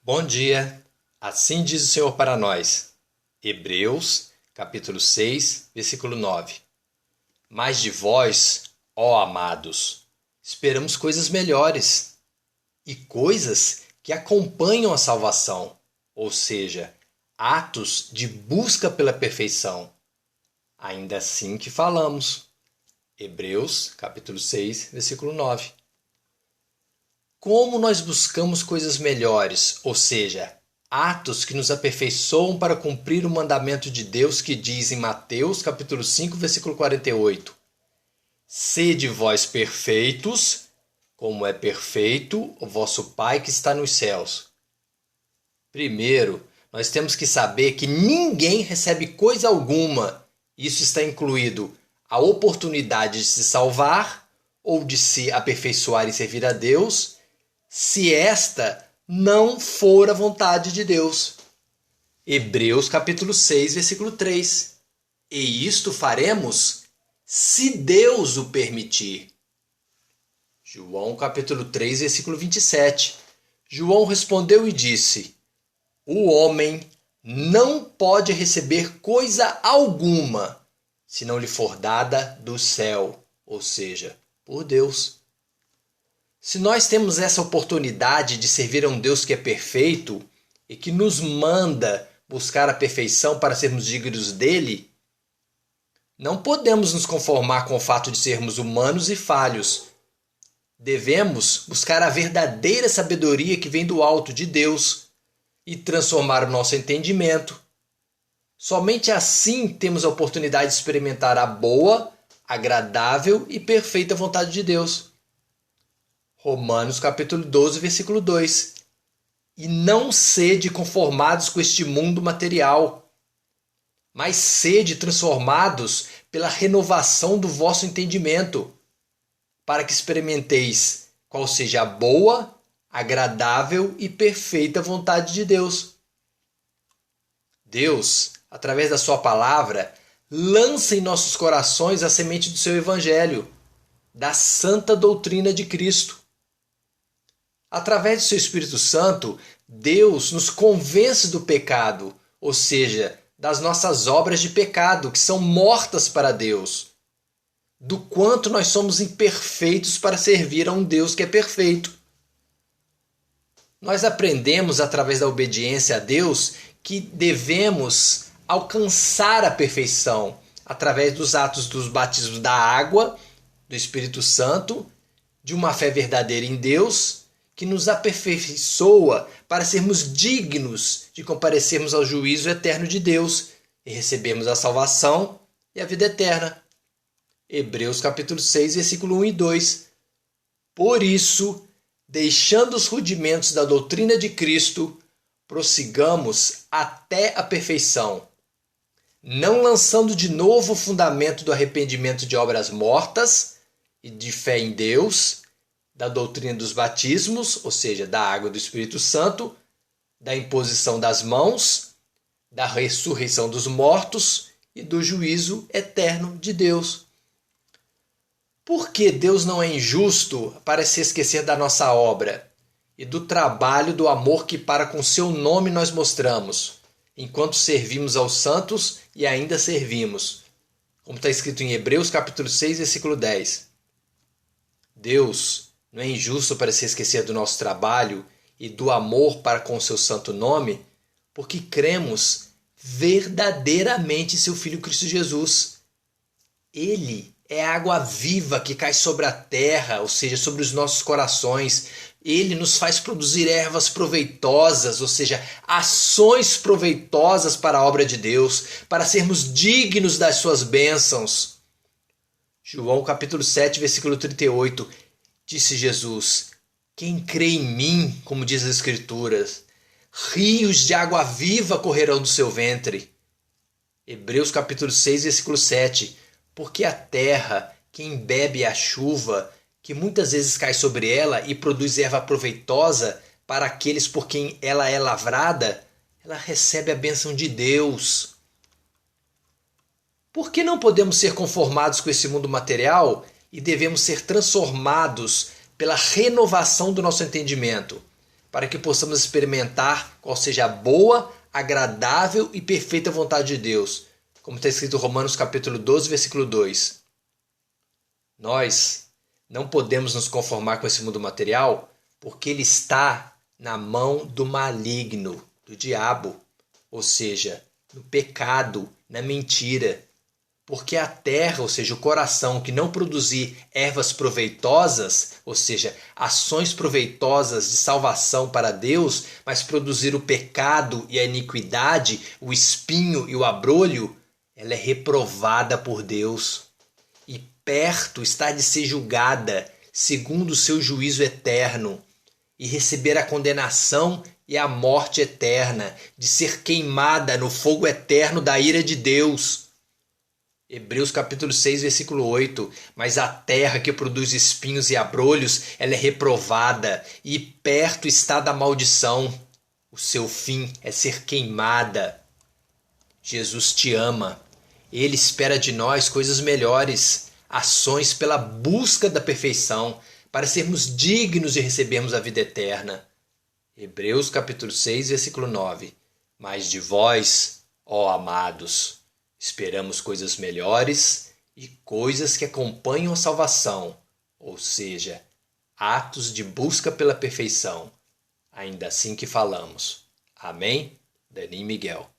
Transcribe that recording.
Bom dia, assim diz o Senhor para nós. Hebreus, capítulo 6, versículo 9. Mas de vós, ó amados, esperamos coisas melhores e coisas que acompanham a salvação, ou seja, atos de busca pela perfeição. Ainda assim que falamos. Hebreus, capítulo 6, versículo 9. Como nós buscamos coisas melhores, ou seja, atos que nos aperfeiçoam para cumprir o mandamento de Deus que diz em Mateus capítulo 5, versículo 48: Sede vós perfeitos, como é perfeito o vosso Pai que está nos céus. Primeiro, nós temos que saber que ninguém recebe coisa alguma. Isso está incluído a oportunidade de se salvar ou de se aperfeiçoar e servir a Deus, se esta não for a vontade de Deus. Hebreus capítulo 6, versículo 3. E isto faremos se Deus o permitir. João capítulo 3, versículo 27. João respondeu e disse: O homem não pode receber coisa alguma se não lhe for dada do céu, ou seja, por Deus. Se nós temos essa oportunidade de servir a um Deus que é perfeito e que nos manda buscar a perfeição para sermos dignos dele, não podemos nos conformar com o fato de sermos humanos e falhos. Devemos buscar a verdadeira sabedoria que vem do alto de Deus e transformar o nosso entendimento. Somente assim temos a oportunidade de experimentar a boa, agradável e perfeita vontade de Deus. Romanos capítulo 12, versículo 2. E não sede conformados com este mundo material, mas sede transformados pela renovação do vosso entendimento, para que experimenteis qual seja a boa, agradável e perfeita vontade de Deus. Deus, através da sua palavra, lança em nossos corações a semente do seu evangelho, da santa doutrina de Cristo. Através do seu Espírito Santo, Deus nos convence do pecado, ou seja, das nossas obras de pecado, que são mortas para Deus, do quanto nós somos imperfeitos para servir a um Deus que é perfeito. Nós aprendemos através da obediência a Deus que devemos alcançar a perfeição através dos atos dos batismos da água, do Espírito Santo, de uma fé verdadeira em Deus, que nos aperfeiçoa para sermos dignos de comparecermos ao juízo eterno de Deus e recebermos a salvação e a vida eterna. Hebreus capítulo 6, versículo 1 e 2. Por isso, deixando os rudimentos da doutrina de Cristo, prossigamos até a perfeição, não lançando de novo o fundamento do arrependimento de obras mortas e de fé em Deus, da doutrina dos batismos, ou seja, da água do Espírito Santo, da imposição das mãos, da ressurreição dos mortos e do juízo eterno de Deus. Por que Deus não é injusto para se esquecer da nossa obra e do trabalho, do amor que para com seu nome nós mostramos, enquanto servimos aos santos e ainda servimos? Como está escrito em Hebreus capítulo 6, versículo 10. Deus não é injusto para se esquecer do nosso trabalho e do amor para com o seu santo nome, porque cremos verdadeiramente em seu Filho Cristo Jesus. Ele é a água viva que cai sobre a terra, ou seja, sobre os nossos corações. Ele nos faz produzir ervas proveitosas, ou seja, ações proveitosas para a obra de Deus, para sermos dignos das suas bênçãos. João capítulo 7, versículo 38. Disse Jesus: Quem crê em mim, como diz as Escrituras, rios de água viva correrão do seu ventre. Hebreus capítulo 6, versículo 7. Porque a terra, quem bebe a chuva, que muitas vezes cai sobre ela e produz erva proveitosa para aqueles por quem ela é lavrada, ela recebe a bênção de Deus. Por que não podemos ser conformados com esse mundo material e devemos ser transformados pela renovação do nosso entendimento, para que possamos experimentar qual seja a boa, agradável e perfeita vontade de Deus, como está escrito em Romanos capítulo 12, versículo 2. Nós não podemos nos conformar com esse mundo material porque ele está na mão do maligno, do diabo, ou seja, no pecado, na mentira. Porque a terra, ou seja, o coração que não produzir ervas proveitosas, ou seja, ações proveitosas de salvação para Deus, mas produzir o pecado e a iniquidade, o espinho e o abrolho, ela é reprovada por Deus. E perto está de ser julgada, segundo o seu juízo eterno, e receber a condenação e a morte eterna, de ser queimada no fogo eterno da ira de Deus. Hebreus capítulo 6, versículo 8. Mas a terra que produz espinhos e abrolhos, ela é reprovada, e perto está da maldição. O seu fim é ser queimada. Jesus te ama. Ele espera de nós coisas melhores, ações pela busca da perfeição, para sermos dignos de recebermos a vida eterna. Hebreus capítulo 6, versículo 9. Mas de vós, ó amados, esperamos coisas melhores e coisas que acompanham a salvação, ou seja, atos de busca pela perfeição. Ainda assim que falamos. Amém? Dani Miguel.